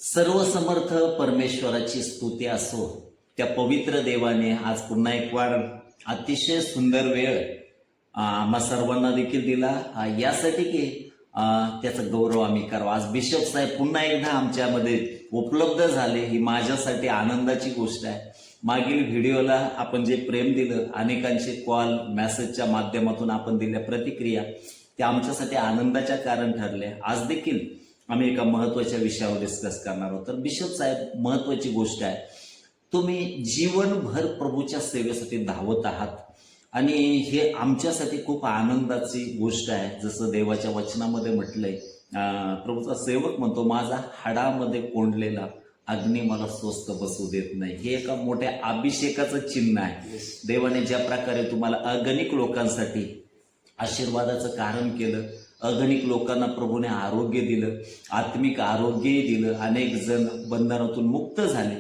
सर्वसमर्थ परमेश्वराची स्तुती असो. त्या पवित्र देवाने आज पुन्हा एक वार अतिशय सुंदर वेळ आम्हा सर्वांना देखील दिला, यासाठी की त्याचा गौरव आम्ही करावा. आज बिशप साहेब पुन्हा एकदा आमच्यामध्ये उपलब्ध झाले, ही माझ्यासाठी आनंदाची गोष्ट आहे. मागील व्हिडिओला आपण जे प्रेम दिलं, अनेकांचे कॉल मेसेजच्या माध्यमातून आपण दिल्या प्रतिक्रिया, त्या आमच्यासाठी आनंदाच्या कारण ठरले. आज देखील आम्ही एका महत्वाच्या विषयावर डिस्कस करणार आहोत. तर बिशप साहेब, महत्वाची गोष्ट आहे, तुम्ही जीवनभर प्रभूच्या सेवेसाठी धावत आहात आणि हे आमच्यासाठी खूप आनंदाची गोष्ट आहे. जसं देवाच्या वचनामध्ये म्हटलंय, प्रभूचा सेवक म्हणतो, माझा हाडामध्ये कोंडलेला अग्नी मला स्वस्थ बसू देत नाही. हे एका मोठ्या अभिषेकाचं चिन्ह आहे. देवाने ज्या प्रकारे तुम्हाला अगणित लोकांसाठी आशीर्वादाचं कारण केलं, अगणित लोकांना प्रभूने आरोग्य दिलं, आत्मिक आरोग्यही दिलं, अनेक जण बंधनातून मुक्त झाले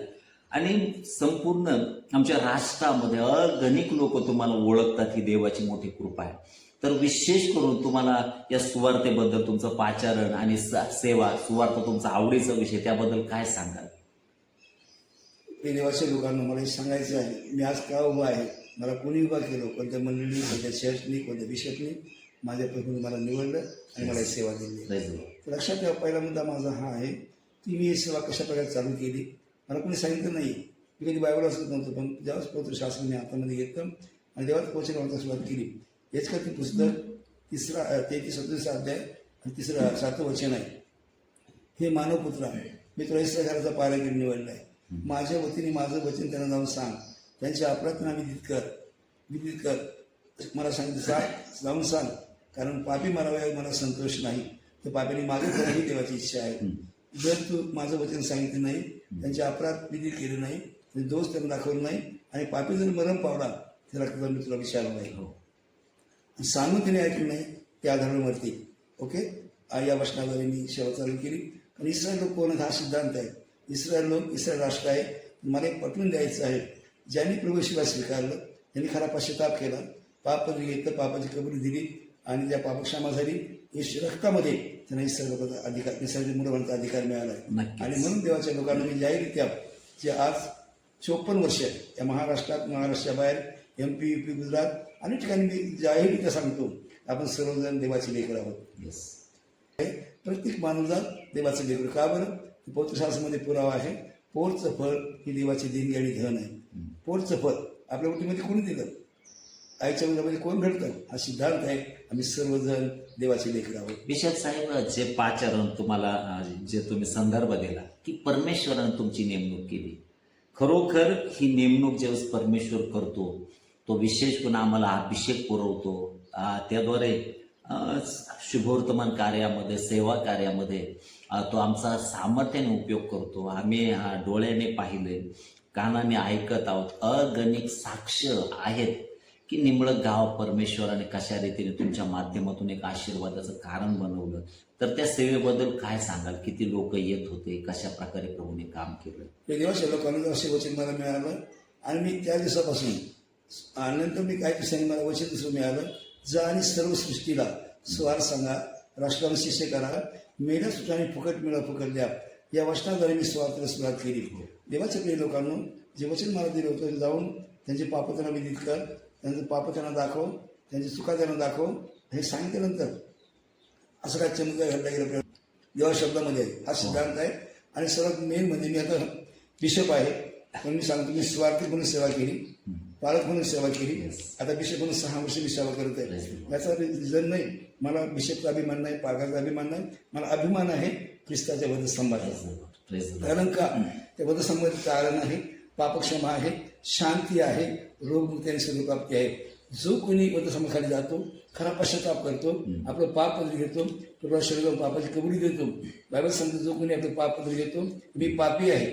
आणि संपूर्ण आमच्या राष्ट्रामध्ये अगणित लोक तुम्हाला ओळखतात. ही देवाची मोठी कृपा आहे. तर विशेष करून तुम्हाला या सुवार्तेबद्दल तुमचं पाचारण आणि सेवा, सुवार्थ तुमचा आवडीचा विषय, त्याबद्दल काय सांगाल? देवाच्या लोकांना मला हे सांगायचं आहे, मी आज का उभा आहे, मला कोणी उभा केलं, कोणत्या मंडळीने, कोणत्या चर्चनी, कोणत्या बिशपनी, माझ्या प्रभूने मला निवडलं आणि मला सेवा दिली. तर लक्षात ठेवा, पहिला मुद्दा माझा हा आहे की मी ही सेवा कशा प्रकारे चालू केली. मला कोणी सांगितलं नाही, मी कधी बायबल असत नव्हतं, पण जेव्हा पवित्र शास्त्र मी हातामध्ये घेतलं आणि देवात पोहोचण्याला वाचायला सुरुवात केली. हेच का ते पुस्तक 37 अध्याय आणि 7 वचन आहे, हे मानवपुत्र आहे, मी तुला इस्रायल घराचा पारागीर निवडला आहे. माझ्या वतीने माझं वचन त्यांना जाऊन सांग, त्यांच्या अपराधांना विदित कर. मला सांगितलं जाऊन सांग, कारण पापी मारावे मला संतोष नाही, तर पापीने मागे करा ही देवाची इच्छा आहे. जर तू माझं वचन सांगितलं नाही, त्यांचे अपराध विदित केले नाही, त्यांचे दोष त्यांना दाखवले नाही आणि पापी जर मरण पावला त्याला रक्ताचा मी तुला विचारलं नाही, सांगून त्याने ऐकलं नाही, ते आधारावर मरतील. ओके, या वचनाद्वारे मी सेवा चालू केली. आणि इस्रायल लोक कोण हा सिद्धांत आहे. इस्रायल लोक, इस्रायल राष्ट्र आहे. मला एक पटवून द्यायचं आहे, ज्यांनी प्रभूशिवाय स्वीकारलं, त्यांनी खरा पश्चाताप केला, पाप घेतलं, पापाची कबुली दिली आणि त्या पाप क्षमा झाली, रक्तामध्ये त्यांना इस्रायल लोकांचा अधिकार, निसर्ग मुलांचा अधिकार मिळाला आहे. आणि म्हणून देवाच्या लोकांना मी जाहीररित्या, जे आज 54 वर्ष या महाराष्ट्रात, महाराष्ट्राच्या बाहेर, MP, UP, गुजरात अनेक ठिकाणी मी जाहीररित्या सांगतो, आपण सर्वजण देवाचे लेकर आहोत. प्रत्येक मानवजात देवाचं लेकर. का बरं? पवित्र शास्त्रामध्ये पुरावा आहे, पोरचं फळ ही देवाची देणगी आणि धन आहे. पोरचं फळ आपल्या वटीमध्ये कोणी दिलं? आईच्या उदरामध्ये कोण घडतं? हा सिद्धांत आहे. आम्ही सर्वजण देवाचे लेकर आहोत. बिशप साहेब, जे पाचारण तुम्हाला, जे तुम्ही संदर्भ दिला की परमेश्वरानं तुमची नेमणूक केली, खरोखर ही नेमणूक ज्यावेळेस परमेश्वर करतो, तो विशेष करून आम्हाला अभिषेक पुरवतो. त्याद्वारे शुभवर्तमान कार्यामध्ये, सेवा कार्यामध्ये तो आमचा सामर्थ्याने उपयोग करतो. आम्ही डोळ्याने पाहिले, कानाने ऐकत आहोत, अगणित साक्ष आहेत की निंबळक गाव परमेश्वराने कशा रीतीने तुमच्या माध्यमातून एक आशीर्वादाचं कारण बनवलं. तर त्या सेवेबद्दल काय सांगाल? किती लोक येत होते, कशा प्रकारे प्रभूने काम केलं? देवाच्या लोकांना असे वचन मला मिळालं आणि मी त्या दिवसापासून नंतर मी काही दिवसांनी मला वचन दुसरं मिळालं, जा आणि सर्व सृष्टीला स्वार सांगा, राष्ट्राला शिष्य करा, मेल्या सुटाने फुकट मिळा, फुकट द्या. या वचनाद्वारे मी स्वार्थाला सुरुवात केली. देवाच्या प्रिय लोकांना जे वचन मला दिलं होतं, जाऊन त्यांचे पाप त्यांना विदित कर, त्यांचं पाप त्यांना दाखव, त्यांची चुका त्यांना दाखव, हे सांगितल्यानंतर असं काय चमत्कार घडला गेला देवा शब्दामध्ये हा सिद्धांत आहे. आणि सर्वात मेन म्हणजे मी आता बिशप आहे, पण मी सांगतो, मी स्वार्थी म्हणून सेवा केली, पालक म्हणून सेवा केली. आता बिशप म्हणून 6 वर्ष मी सेवा करत आहे. याचा रिझन नाही, मला बिशपचा अभिमान नाही, पालकाचा अभिमान नाही, मला अभिमान आहे ख्रिस्ताच्या वधस्तंभाचा. कारण का? त्या वधस्तंभाचं कारण आहे पापक्षमा आहे, शांती आहे, रोगमुक्ती आणि सर्वप्राप्ती आहे. जो कोणी वधस्तंभाखाली जातो, खरा पश्चाताप करतो, आपलं पाप पदरी घेतो, तो शरीर पापाची कबुली देतो. बायबल सांगतो, जो कोणी आपलं पाप पदरी घेतो, मी पापी आहे,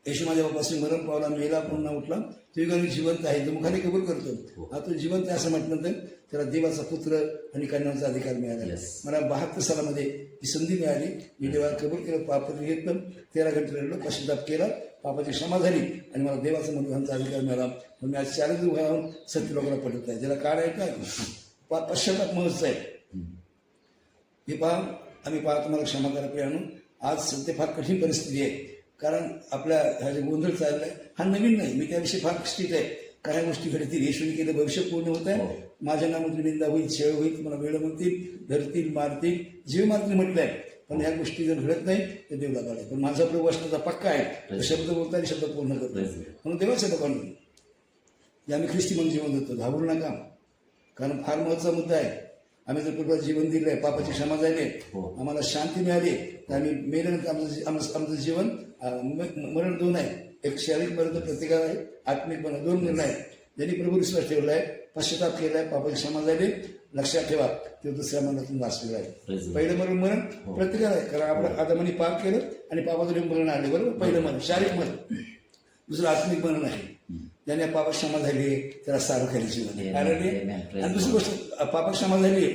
येशू माझ्या बापासून मरण पावला, मेला, पुन्हा उठला, तो युगाने जिवंत आहे, तो मुखाने कबूल करतो. हा तो जिवंत आहे असं म्हटलं तर त्याला देवाचा पुत्र आणि कन्याचा अधिकार मिळाला. मला 72 सालामध्ये ही संधी मिळाली. मी देवाला कबूल केलं, पापपत्र घेतलं, 13 घंटे रडलो, पश्चाताप केला, पापाची क्षमा झाली आणि मला देवाचा मनोभावांचा अधिकार मिळाला. म्हणून मी आज 40 उभा राहून सत्य लोकांना पटवत आहे. ज्याला काळ आहे का पश्चाताप महत्व आहे. हे पहा, आम्ही पाहतो, मला क्षमा करा प्रियानो, आज सध्या फार कठीण परिस्थिती आहे, कारण आपल्या हा जे गोंधळ चाललाय हा नवीन नाही. मी त्याविषयी फार स्ट्रिक्ट आहे. काही गोष्टी घडतील, येशूने केलं भविष्य पूर्ण होत आहे. माझ्या नामातून निंदा होईल, छळ होईल, तुम्हाला वेळ म्हणतील, धरतील, मारतील, जीव मारतील म्हटलंय. पण ह्या गोष्टी जर घडत नाही तर देव लागायला. पण माझा प्रभू असण्याचा पक्का आहे. शब्द बोलताना शब्द पूर्ण करतो. म्हणून देवाच्या लोकांनी जे आम्ही ख्रिस्ती म्हणून जीवन देतो, घाबरू नका. कारण फार महत्वाचा मुद्दा आहे. आम्ही जर प्रभूला जीवन दिलंय, पापाची क्षमा झाली, आम्हाला शांती मिळाली, तर आम्ही मेल्यानंतर आमचं जीवन मरण दोन आहे. एक शारीरिक मरण प्रत्येकाला आहे, आत्मिक मरण दोन मरण आहे. ज्यांनी प्रभू विश्वास ठेवलाय, पश्चाताप केलाय, पापाची क्षमा झाली, लक्षात ठेवा ते दुसऱ्या मरणातून वाचलेलं आहे. पहिलं मरण प्रत्येकाला आहे, कारण आपण आदमाने पाप केलं आणि पापातून मरण आले. बरोबर, पहिलं मरण शारीरिक मरण. दुसरं आत्मिक मरण आहे. ज्याने पाप क्षमा झाली त्याला सार्वखाली जीवन आहे. आणि दुसरी गोष्ट, पाप क्षमा झाली,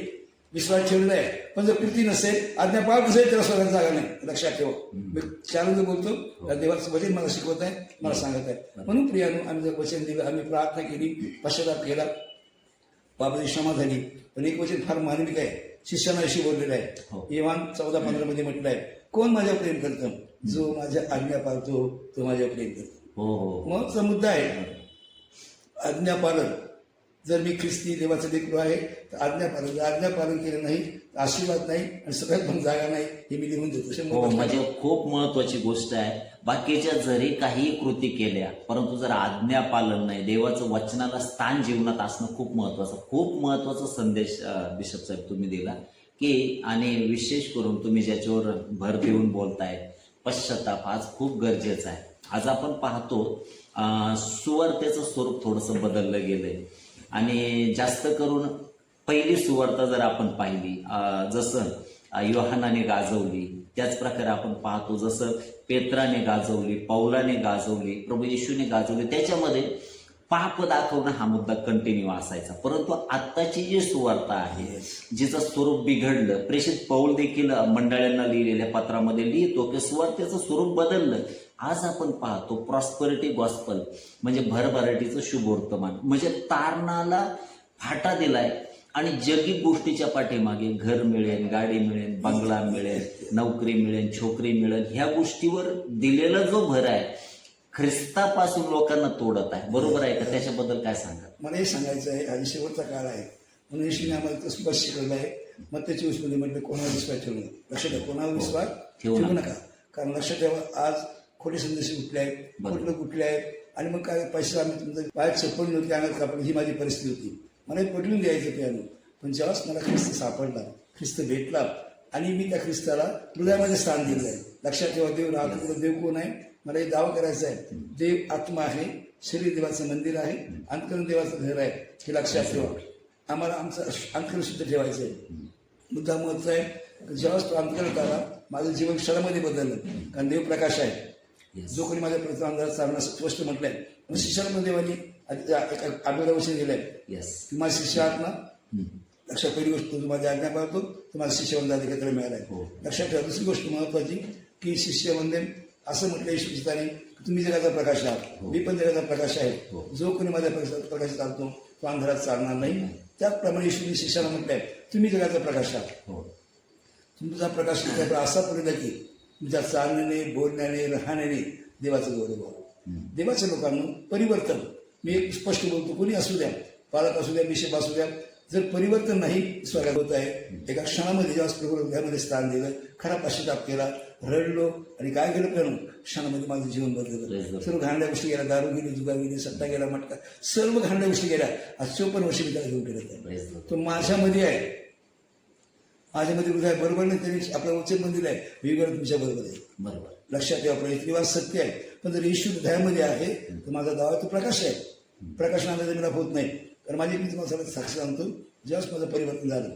विश्वास ठेवलेला आहे, पण जर कृती नसेल, आज्ञा पाळत नसेल, त्याला स्वर्गात जागा नाही. लक्षात ठेवा. मी चालू बोलतो, देवाचं वचन मला शिकवत आहे, मला सांगत आहे. म्हणून प्रियानो, आम्ही जर वचन दिलं, आम्ही प्रार्थना केली, पश्चाताप केला, पापाची क्षमा झाली. पण एक वचन फार मार्मिक आहे, शिष्यानाविषयी बोललेलं आहे. योहान 14:15 मध्ये म्हटलं आहे, कोण माझ्यावर प्रेम करतं? जो माझ्या आज्ञा पाळतो तो माझ्यावर प्रेम करतो. महत्वाचा मुद्दा आहे आज्ञापालन. जर मी ख्रिस्ती देवाचं लेकरू आहे तर आज्ञापालन, जर आज्ञापालन केलं नाही तर आशीर्वाद नाही आणि सगळ्यात पण जागा नाही, हे मी लिहून देतो. म्हणजे खूप महत्वाची गोष्ट आहे. बाकीच्या जरी काही कृती केल्या, परंतु जर आज्ञापालन नाही, देवाचं वचनाला स्थान जीवनात असणं खूप महत्वाचा संदेश बिशप साहेब तुम्ही दिला की. आणि विशेष करून तुम्ही ज्याच्यावर भर देऊन बोलताय, पश्चाताप आज खूप गरजेचा आहे. आज आपण पाहतो सुवार्तेचं स्वरूप थोडंसं बदललं गेलंय. आणि जास्त करून पहिली सुवार्ता जर आपण पाहिली, जसं योहानाने गाजवली, त्याच प्रकारे आपण पाहतो जसं पेत्राने गाजवली, पौलाने गाजवली, प्रभू येशूने गाजवली, त्याच्यामध्ये पाप दाखवणं हा मुद्दा कंटिन्यू असायचा. परंतु आत्ताची जी सुवार्ता आहे, जिचं स्वरूप बिघडलं, प्रेषित पौल देखील मंडळांना लिहिलेल्या पत्रामध्ये लिहितो की सुवार्तेचं स्वरूप बदललं. आज आपण पाहतो प्रॉस्परिटी गॉस्पल, म्हणजे भरभराटीचं शुभवर्तमान, म्हणजे तारणाला फाटा दिलाय आणि जगी गोष्टीच्या पाठीमागे घर मिळेल, गाडी मिळेल, बंगला मिळेल, नोकरी मिळेल, छोकरी मिळेल, ह्या गोष्टीवर दिलेला जो भर आहे ख्रिस्तापासून लोकांना तोडत आहे. बरोबर आहे का? त्याच्याबद्दल काय सांगा? मला हे सांगायचं आहे, आणि शेवटचा काळ आहे म्हणून येशूने आम्हाला स्पष्ट शिकवलं आहे. मग त्याची मध्ये म्हटलं, कोणावर विश्वास ठेवू नका. लक्षात ठेवा, कोणावर विश्वास ठेवू नका. कारण लक्षात ठेवा, आज खोटे संदेश कुठले आहेत, कुठले आहेत. आणि मग काय, पैसे आम्ही तुमचं बाहेर चप्पल नव्हती अंगात कापड, ही माझी परिस्थिती होती. मला हे पटवून द्यायचं प्यानो. पण जेव्हाच मला ख्रिस्त सापडला, ख्रिस्त भेटला आणि मी त्या ख्रिस्ताला हृदयामध्ये स्थान दिलं आहे. लक्षात ठेवा, देव राहतो. देव कोण आहे? मला हे दावा करायचा आहे. देव आत्मा आहे, शरीर देवाचं मंदिर आहे, अंतकरण देवाचं घर आहे, हे लक्षात ठेवा. आम्हाला आमचं अंतकरण शुद्ध ठेवायचं आहे. मुद्दा महत्वाचा आहे. जेव्हाच तो अंतकरण आला, माझं जीवन क्षणामध्ये बदललं. कारण देव प्रकाश आहे. जो कोणी माझ्या प्रति अंधारात चालणार, स्पष्ट म्हटलंय. शिष्याला देवानी आम्हाला वचन दिलंय, तुम्हाला शिष्य आहात ना. लक्षात, पहिली गोष्ट, तुम्ही माझी आज्ञा पाळतो, तुम्हाला शिष्यवंत अधिकार मिळालाय. लक्षात ठेवा. दुसरी गोष्ट महत्वाची की शिष्यवंदन असं म्हटलं येशूने, तुम्ही जगाचा प्रकाश आहात, मी पण जगाचा प्रकाश आहे. जो कोणी माझ्या प्रकाशात चालतो तो अंधारात चालणार नाही. त्याचप्रमाणे येशूने शिष्याला म्हटलंय, तुम्ही जगाचा प्रकाश आहात. तुमचा प्रकाश असा पडला की तुमच्या चालण्याने, बोलण्याने, राहण्याने देवाचं गौरव व्हावं. देवाच्या लोकांना परिवर्तन, मी एक स्पष्ट बोलतो, कोणी असू द्या, पालक असू द्या, बिशप असू द्या, जर परिवर्तन नाही स्वागत होत आहे. एका क्षणामध्ये जेव्हा प्रभू हृदयामध्ये स्थान दिलं, खरा पश्चाताप केला, रडलो आणि काय केलं करून क्षणामध्ये माझं जीवन बदललं. सर्व घाणल्या गोष्टी गेल्या, दारू गेली, जुगार गेली, सत्ता गेला, मटका, सर्व घाणल्या गोष्टी गेल्या. आज 54 वर्ष मी त्याला घेऊन गेलं. तो माझ्यामध्ये आहे, माझ्यामध्ये हृदय बरोबर नाही, त्यांनी आपलं वचन पण दिलं आहे, विवेक तुमच्या बरोबर आहे. बरोबर, लक्षात ठेवा. प्रयत्न सत्य आहे, पण जर येशू हृदयामध्ये आहे तर माझा दावा तो प्रकाश आहे. प्रकाशनाला मला होत नाही. कारण माझी मी तुम्हाला सगळ्यात साक्षी सांगतो, जेव्हाच माझं परिवर्तन झालं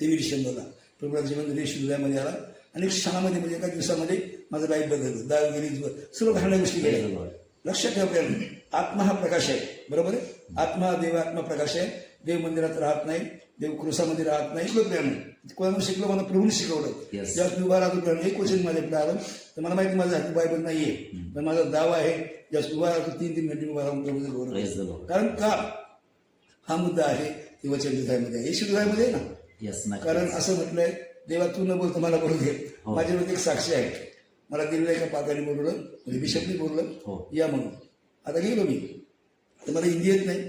23 डिसेंबरला प्रभूला जीवन येशू हृदयामध्ये आला आणि क्षणामध्ये, म्हणजे एका दिवसामध्ये माझं लाईफ बदललं. दारू गेली, सर्व घाणल्या गोष्टी गेल्या. लक्षात ठेवा, आत्मा हा प्रकाश आहे. बरोबर आहे. आत्मा, देव आत्मा प्रकाश आहे. देव मंदिरात राहत नाही, देव क्रुसामध्ये राहत नाही. कोणाला शिकलो, मला प्रभूने शिकवलं. जेव्हा मी उभा राहतो, एक वचन माझ्याकडे आलं तर मला माहिती माझ्या हाती बायबल नाहीये, पण माझा दावा आहे, जेव्हा उभा राहतो 3-3 घंटे उभा राहून प्रभूचं गौरव. कारण का हा मुद्दा आहे, ते वचन हृदयामध्ये आहे, येशू हृदयामध्ये आहे ना. कारण असं म्हटलंय, देवा तू न बोलतो मला बोलू दे. हो. माझ्यावर एक साक्षी आहे, मला दिलेलं एका पाकाने बोलवलं, म्हणजे बिशपने हो. बोललं या म्हणून. आता गेलो मी, तर मला हिंदी येत नाही,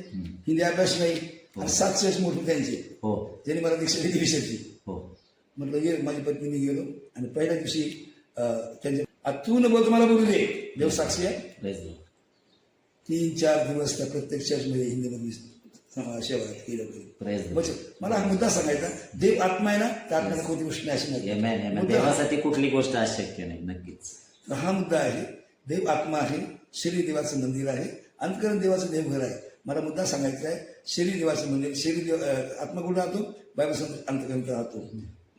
हिंदी अभ्यास नाही, आणि 7 वर्ष मोठे त्यांचे, हो त्यांनी मला दीक्षा दिली बिशपची. हो म्हटलं ये, माझी पत्नी मी गेलो, आणि पहिल्या दिवशी त्यांचे तू न बोलतो मला बोलू दे, देव साक्षी आहे. Praise the Lord. 3-4 दिवस त्या प्रत्येक चर्चमध्ये हिंदीमध्ये सेवा केलं. Praise the Lord. म्हणजे मला हा मुद्दा सांगायचा, देव आत्मा आहे ना, त्या आत्म्याला कोणती गोष्ट नाही अशी नाही. Amen, amen. मुद्दा हा. देवासाठी कुठली गोष्ट अशक्य नाही. नक्कीच. तर हा मुद्दा आहे, देव आत्मा आहे, शरीर देवाचं मंदिर आहे, अंतकरण देवाचं देवघर आहे. मला मुद्दा सांगायचा आहे, शरीर देवाचं मंदिर, शरीर देव आत्मा कुठं राहतो, बायबल अंतकरण राहतो.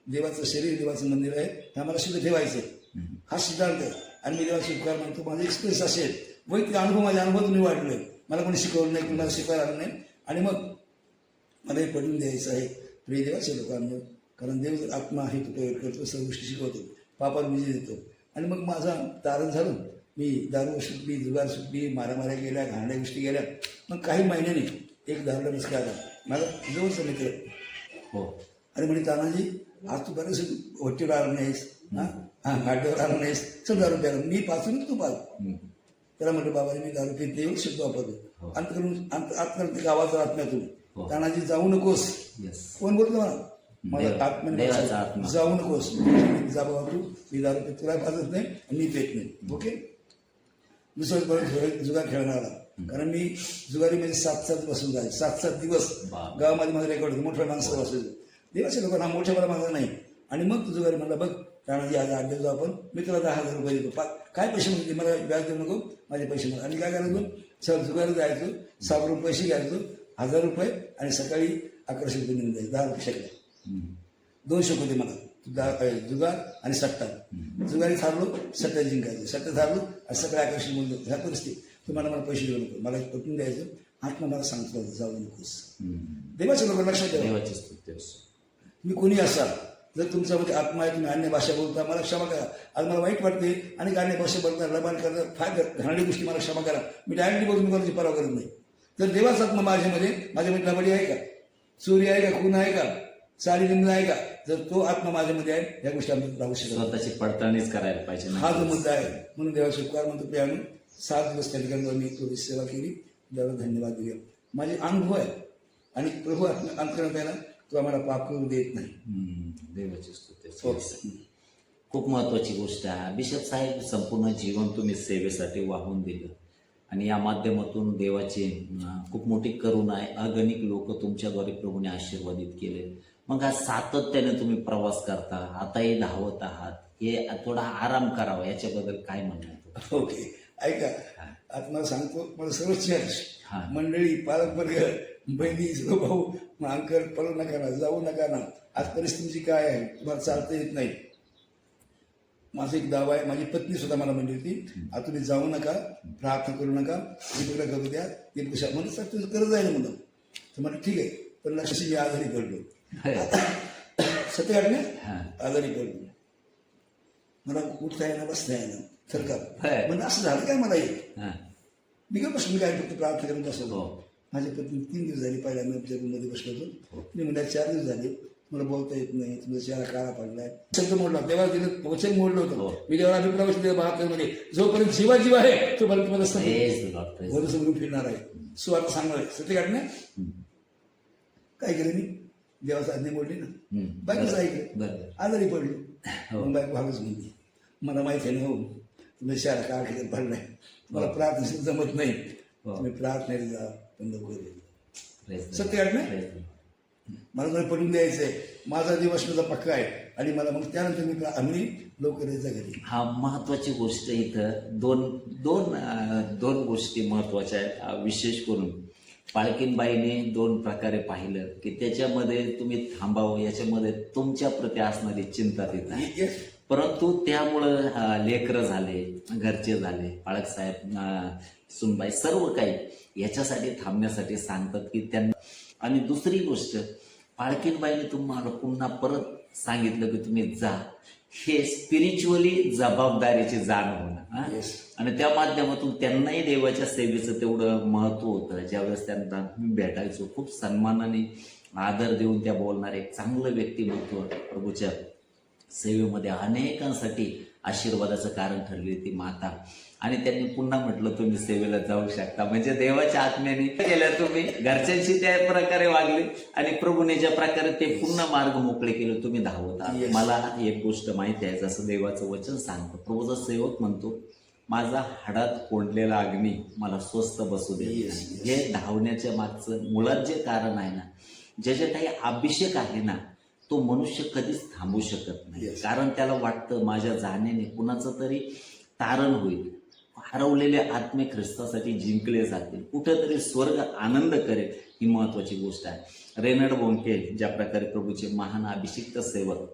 देवाचं शरीर देवाचं मंदिर आहे, हे आम्हाला शुद्ध ठेवायचं, हा सिद्धांत आहे. आणि मी देवाचे उपकार मानतो. माझा एक्सपिरियन्स असेल, वैयक्तिक अनुभव, माझ्या अनुभवातून मी वाढलोय. मला कोणी शिकवलं नाही, कोणी मला शिकवायला आलं नाही. आणि मग मला हे पडून द्यायचं आहे प्रिय देवाच्या लोकांना, कारण देव जर आत्मा आहे, तो प्रयोग करतो, सर्व गोष्टी शिकवतो, पापाला विजय देतो. आणि मग माझा तारण झालं, मी दारू सुटली, जुगार सुटली, मारामाऱ्या गेल्या, घाणऱ्या गोष्टी गेल्या. मग काही महिन्याने एक दारूला मिसका आला, माझा जवळचा मित्र. हो आणि म्हणे तानाजी, आज तू बरेच होटीवर आला नाहीस, गाड्यावर आला नाहीस, चल दारू प्यायला. मी पाचून तू पाच. त्याला म्हटलं बाबा मी दारू पित नाही, शब्द वापरतो. अंतकरून ते गावाचा आत्म्यातून, तानाजी जाऊ नकोस. येस. कोण बोलतो मला? मला देवाचा आत्मा. आत्म्याने जाऊ नकोस. जा बाबा तू, मी दारू पित, तुला पाजत नाही आणि मी पेत नाही. ओके. दुसरं परत जुगार खेळणार आला, कारण मी जुगारीमध्ये 7-7 बसून जायचं, 7-7 दिवस गावामध्ये माझं रेकॉर्ड होतं, मोठ्या माणसं बसायचं. देवाच्या लोकांना मोठ्या मला माझा नाही. आणि मग तू जुगारी म्हणला, बघ तानाजी आज 8 दिवस जाऊ आपण, मी तुला 10,000 रुपये देतो. काय पैसे म्हणते, मला व्याज देऊ नको, माझे पैसे मला. आणि काय करायचो, सर जुगारी जायचो, 7 पैसे घ्यायचो, 1000 रुपये, आणि सकाळी 1100 रुपये निघून जायचे, 10 रुपये शकले. 200 होते मला जुगार आणि सट्टा. जुगारी थारलो, सट्टा जिंकायचं, सट्टा थारलो आणि सगळं आकर्षण बोललो. ह्या परिस्थिती तुम्हाला मला पैसे देऊ नको, मला पटून द्यायचं, आत्मा मला सांगतो जाऊ नकोस. देवाच्या लोक लक्षात ठेवा, देवाची स्तुती असो. मी कोणी असाल, जर तुमच्यामध्ये आत्मा आहे, तुम्ही अन्य भाषा बोलता, मला क्षमा करा. आज मला वाईट वाटते, आणि अन्य भाषा बोलता, लबान करतात, फार घाणेरडी गोष्टी, मला क्षमा करा. मी डायरेक्टली बोलून कोणाची परवा करत नाही. जर देवाचा आत्मा माझ्यामध्ये लबाडी आहे का, चोरी आहे का, खून आहे का, चाली निंद आहे का, जर तो आत्मा माझ्यामध्ये आहे, या गोष्टी आम्ही राहू शकतो. स्वतःची पडताळणीच करायला पाहिजे. हा जो मुद्दा आहे, म्हणून देवाचे उपकार म्हणतो. प्रियाने 7 दिवस त्या ठिकाणी मी थोडी सेवा केली, देवाला धन्यवाद दिले. माझे अनुभव आहे, आणि प्रभू अंतकरणात आहे ना, तो आम्हाला पाप करू देत नाही. देवाची स्तुती असो. खूप महत्वाची गोष्ट आहे. बिशप साहेब, संपूर्ण जीवन तुम्ही सेवेसाठी वाहून दिलं, आणि या माध्यमातून देवाची खूप मोठी करुणा आहे. अगणित लोक तुमच्याद्वारे प्रभूने आशीर्वादित केले. मग हा सातत्याने तुम्ही प्रवास करता, आताही धावत आहात, हे थोडा आराम करावा, याच्याबद्दल काय म्हणणं? ओके, ऐका, आता मला सांगतो, मला सर्व चर्च मंडळी, पालकवर्ग, बहिणी, भाऊ, अंकल, पळू नका ना, जाऊ नका ना, आज परिस्थितीची काय आहे, तुम्हाला चालता येत नाही. माझा एक दावा आहे, माझी पत्नी सुद्धा मला म्हणली होती, आता तुम्ही जाऊ नका, प्रार्थना करू नका, दीपकला करू द्या, दीपक म्हणून सर तुझं करत जाईल म्हणून. तर म्हटलं ठीक आहे, पण लक्षाशी मी आजारी पडलो. सत्य काढणे आजारी पडलो, मला उठता येणार, बसता येणार, सरकार म्हणजे असं झालं काय मला एक. मी काय बसलो, मी काय फक्त प्रार्थना करून बसलो. माझ्या पत्नी 3 दिवस झाली, पहिल्या मी आमच्या रूममध्ये बसलो होतो. मी म्हणजे 4 दिवस झाले, मला बोलता येत नाही, तुमचा चेहरा काळा पडलाय, शब्द मोडला. देवा दिलं वचन मोडलं होतं. मी देवाला अभिप्राय दिलं 72 मध्ये, जोपर्यंत जीव आहे तोपर्यंत तुम्हाला वरून फिरणार आहे. आता सांगणार आहे, सत्य काढणे. काय केलं मी, देवाचा आज्ञा मोडली ना, बायकोच ऐकलं, आजारी पडलो. मग बायको भागच म्हणली, मला माहिती आहे ना, हो तुम्ही चेहरा काळा ठिकाणी पडलाय, मला प्रार्थना जमत नाही, तुम्ही प्रार्थनेला जा, पण लवकर. सत्य काढणे. मला जर पडून द्यायचं आहे, माझा दिवसचा पक्का आहे, आणि मला मग त्यानंतर आम्ही लवकर यायचं घरी. हा महत्वाची गोष्ट. इथं दोन गोष्टी महत्वाच्या आहेत. विशेष करून पाळकीनबाईने 2 प्रकारे पाहिलं की त्याच्यामध्ये तुम्ही थांबावं, याच्यामध्ये तुमच्या प्रती असणारी चिंता तिथं आहे. परंतु त्यामुळं लेकरं झाले, घरचे झाले, पाळक साहेब, सुनबाई, सर्व काही याच्यासाठी थांबण्यासाठी सांगतात की त्यांना. आणि दुसरी गोष्ट, पाळकीनबाईने तुम्हाला पुन्हा परत सांगितलं की तुम्ही जा, हे स्पिरिच्युअली जबाबदारीची जाण होणं. आणि त्या माध्यमातून त्यांनाही देवाच्या सेवेचं तेवढं महत्व होतं. ज्यावेळेस त्यांना मी भेटायचो, खूप सन्मानाने आदर देऊन त्या बोलणारे एक चांगलं व्यक्तिमत्व प्रभूच्या सेवेमध्ये अनेकांसाठी आशीर्वादाचं कारण ठरली ती माता. आणि त्यांनी पुन्हा म्हटलं तुम्ही सेवेला जाऊ शकता. म्हणजे देवाच्या आत्म्याने केलं, तुम्ही घरच्यांशी त्या प्रकारे वागले आणि प्रभूने ज्या प्रकारे ते पुन्हा मार्ग मोकळे केले, तुम्ही धावत आहात. Yes. मला एक गोष्ट माहिती आहे, जसं देवाचं वचन सांगतं, प्रभूचा सेवक म्हणतो, माझा हाडात कोंडलेला अग्नी मला स्वस्त बसू दे. Yes, yes. हे धावण्याच्या मागचं मुळात जे कारण आहे ना, जे काही अभिषेक आहे ना, तो मनुष्य कधीच थांबू शकत नाही. Yes. कारण त्याला वाटतं माझ्या जाण्याने कुणाचं तरी तारण होईल, हरवलेले आत्मे ख्रिस्तासाठी जिंकले जातील, कुठेतरी स्वर्ग आनंद करेल. ही महत्वाची गोष्ट आहे. रेनड बोंके ज्या प्रकारे प्रभूचे महान अभिषिक्त सेवक,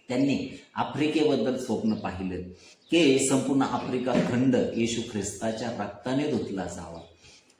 त्यांनी आफ्रिकेबद्दल स्वप्न पाहिलं की संपूर्ण आफ्रिका खंड येशू ख्रिस्ताच्या रक्ताने धुतला जावा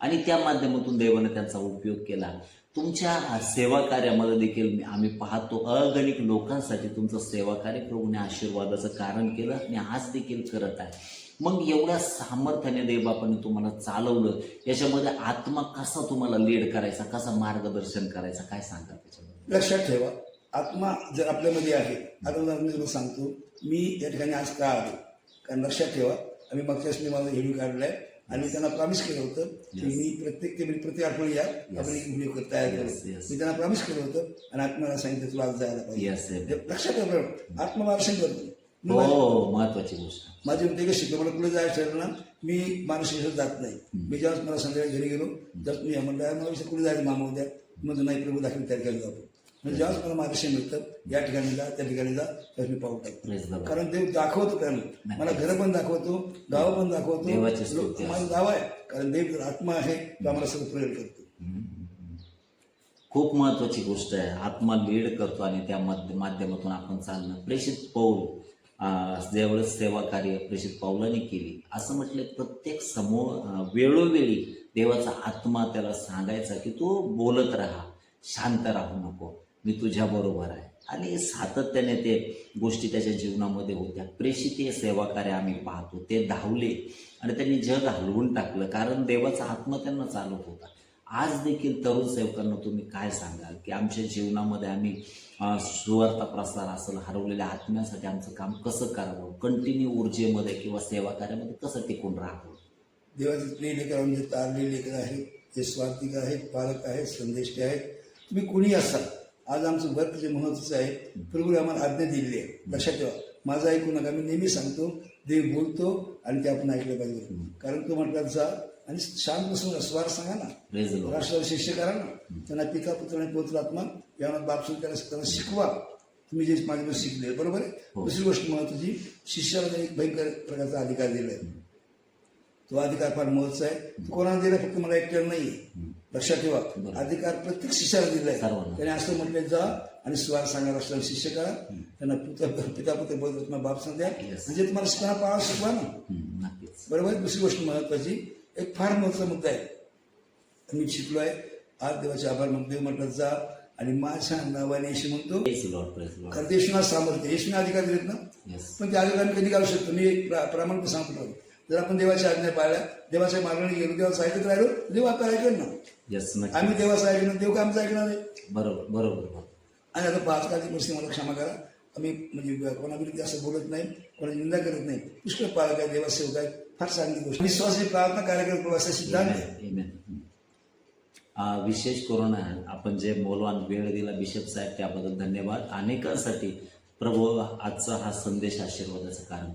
आणि त्या माध्यमातून देवाने त्यांचा उपयोग केला. तुमच्या सेवा कार्यामध्ये देखील आम्ही पाहतो, अगणित लोकांसाठी तुमचं सेवा कार्य प्रभूने आशीर्वादाचं कारण केलं आणि आज देखील करत आहे. मग एवढ्या सामर्थ्याने देवबापाने तुम्हाला चालवलं, याच्यामध्ये आत्मा कसा तुम्हाला लीड करायचा, कसा मार्गदर्शन करायचा, काय सांगा त्याच्यामध्ये? लक्षात ठेवा, आत्मा जर आपल्यामध्ये आहे, आता उदाहरण मी तुला सांगतो, मी या ठिकाणी आज का आलो, कारण लक्षात ठेवा, आम्ही मागच्या वेळेस मी माझा व्हिडिओ काढलाय आणि त्यांना प्रॉमिस केलं होतं की मी प्रत्येक आठवडी या आपण एक व्हिडिओ तयार करू. मी त्यांना प्रॉमिस केलं होतं आणि आत्म्याला सांगितलं तुला आज जायला पाहिजे. लक्षात ठेवा, आत्मा मार्गदर्शन करतो. हो, महत्वाची गोष्ट. माझे उद्योग शिकलो, मला पुढे जायचं ठरलं ना, मी मानसिक जात नाही. मी जेव्हा मला संध्याकाळी घरी गेलो, जस्ट मी म्हणलं मला विषय पुढे जायचं मामा उद्या, मग नाही प्रभू दाखल तयार केलं जातो. म्हणजे ज्यावेळेस मला मार्गदर्शन मिळतं, या ठिकाणी जा त्या ठिकाणी जा, त्यावेळेस मी पाहू टाकतो. कारण देव दाखवतो, कारण मला घरं पण दाखवतो, गावं पण दाखवतो. माझं गाव आहे, कारण देव जर आत्मा आहे तो आम्हाला सगळं प्रेरित करतो. खूप महत्वाची गोष्ट आहे, आत्मा लीड करतो आणि त्या माध्यमातून आपण चालणं. प्रेषित पौल ज्यावेळेस सेवा कार्य प्रेषित पौलाने केली, असं म्हटलं प्रत्येक वेळोवेळी देवाचा आत्मा त्याला सांगायचा की तू बोलत राहा, शांत राहू नको, मी तुझ्या बरोबर आहे. आणि सातत्याने ते गोष्टी त्याच्या जीवनामध्ये होत्या. प्रेषित सेवा कार्य आम्ही पाहतो, ते धावले आणि त्यांनी जग हलवून टाकलं, कारण देवाचा आत्मा त्यांना चालवत होता. आज देखील तरुण सेवकांना तुम्ही काय सांगाल की आमच्या जीवनामध्ये आम्ही सुवार्ता प्रसार असेल, हरवलेल्या आत्म्यासाठी आमचं काम कसं करावं, कंटिन्यू ऊर्जेमध्ये किंवा सेवा कार्यामध्ये कसं टिकून राहावं? देवाचे प्रिय लेकर म्हणजे तारलेले लेकर आहेत, ते स्वार्थिक आहेत, पालक आहेत, संदेष्टे आहेत, तुम्ही कुणी असाल, आज आमचं वर्क जे महत्त्वाचं आहे, प्रभूने आम्हाला आज्ञा दिलेली आहे. लक्षात ठेवा, माझं ऐकू नका. मी नेहमी सांगतो, देव बोलतो आणि ते आपण ऐकलं पाहिजे. कारण तो म्हटलं जा आणि शांत बसून स्वार सांगा ना, राष्ट्राला शिष्य करा ना, त्यांना पिता पुत्र आणि पवित्र आत्मा यावर बाप त्यांना शिकवा, तुम्ही जे माझ्याकडे शिकले, बरोबर आहे. दुसरी गोष्ट महत्वाची, शिष्याला एक भयंकर प्रकारचा अधिकार दिलाय. तो अधिकार फार महत्वाचा आहे. तो कोणाला दिला, फक्त मला एकट्याला नाही. लक्षात ठेवा, अधिकार प्रत्येक शिष्याला दिलाय. त्याने असं म्हटलं, जा आणि स्वार सांगा, राष्ट्राला शिष्य करा, त्यांना पिता पुत्र पवित्र बाप सांगा, म्हणजे तुम्हाला शिकवणा पाळा शिकवा ना, बरोबर. दुसरी गोष्ट महत्वाची, एक फार महत्वाचा मुद्दा आहे, मी शिकलो आहे. आज देवाचे आभार म्हणतो. देव म्हटलं जा आणि माझ्या नावाने येशू म्हणतो, कारण ते येशूना सामर्थ्य, येशूना अधिकार दिलेत ना. पण ते अधिकार कधी घालू शकतो? मी प्रामाणिक सांगतो, जर आपण देवाच्या आज्ञा पाळल्या, देवाच्या मार्गाने गेलो, देवाचं ऐकत राहिलो, देव आता ऐकेल ना. आम्ही देवाचं ऐकणार, देव काय आमचं ऐकणार आहे? बरोबर बरोबर. आणि आता आजकालची परिस्थिती मला क्षमा करा, आम्ही म्हणजे कोणाविरुद्ध असं बोलत नाही, कोणाची निंदा करत नाही. पुष्कळ पालक आहे, देवा सेवक आहे, फार चांगली गोष्ट. विश्वासाची प्रार्थना कार्यक्रम प्रवासा सिद्धांत आहे. विशेष करून आपण जे मौल्यवान वेळ दिला बिशप साहेब, त्याबद्दल धन्यवाद. अनेकांसाठी प्रभू आजचा हा संदेश आशीर्वादाचं कारण.